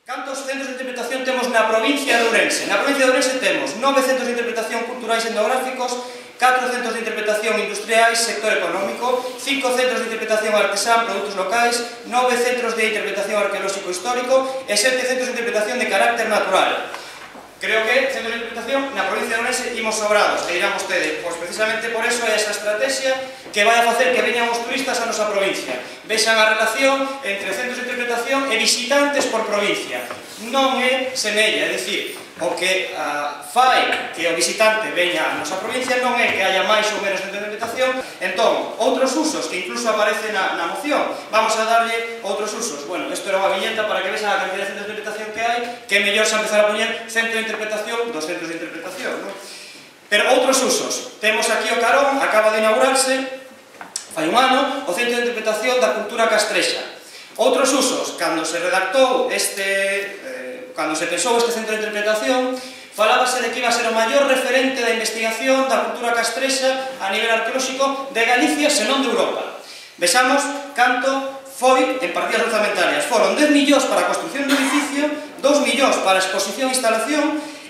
Cantos centros de interpretación temos na provincia de Ourense? Na provincia de Ourense temos 9 centros de interpretación culturais etnográficos, 4 centros de interpretación industriais, sector económico, 5 centros de interpretación artesán, produtos locais, 9 centros de interpretación arqueolóxico histórico e 7 centros de interpretación de carácter natural. Creo que centros de interpretación na provincia de Ourense imos sobrados, e dirán vostede, pois precisamente por eso é esa estrategia que vai a facer que veñan os turistas a nosa provincia, vexan a relación entre centros de interpretación e visitantes por provincia. Non é semella, é dicir, o que fai que o visitante veña a nosa provincia non é que haya máis ou menos centros de interpretación. Entón, outros usos que incluso aparece na moción, vamos a darlle outros usos. Bueno, isto era unha viñeta para que vexan a cantidad de centros de interpretación que hai, que é mellor xa empezar a poñer centro de interpretación dos centros de interpretación, non? Pero outros usos, temos aquí o Carón, acaba de inaugurarse fai un ano, o Centro de Interpretación da Cultura Castrexa. Outros usos, cando se redactou cando se pensou este centro de interpretación, falábase de que iba a ser o maior referente da investigación da cultura castrexa a nivel arqueolóxico de Galicia, senón de Europa. Vexamos canto foi en partidas orzamentarias. Foron 10 millóns para a construción do edificio, 2 millóns para a exposición e instalación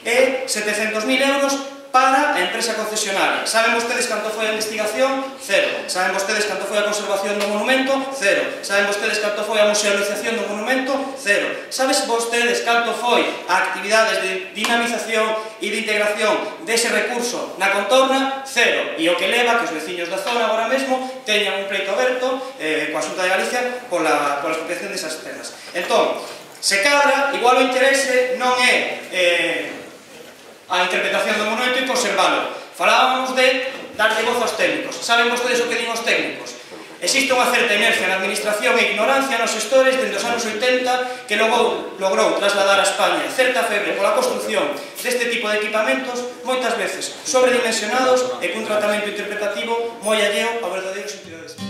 e 700.000 euros para a empresa concesionaria. Saben vostedes canto foi a investigación? Cero. Saben vostedes canto foi a conservación do monumento? Cero. Saben vostedes canto foi a musealización do monumento? Cero. Sabes vostedes canto foi a actividades de dinamización e de integración dese recurso na contorna? Cero. E o que leva que os veciños da zona agora mesmo teñan un pleito aberto coa Xunta de Galicia pola expropiación desas terras. Entón, se cadra, igual o interese non é a interpretación do monumento e conservalo. Falábamos de darlle voz aos técnicos. Saben vostedes o que din os técnicos? Existe unha certa inercia na administración e ignorancia nos sectores dende os anos 80 que logrou trasladar a España certa febre pola construción deste tipo de equipamentos, moitas veces sobredimensionados e cun tratamento interpretativo moi alleo ao verdadeiro sentido deste.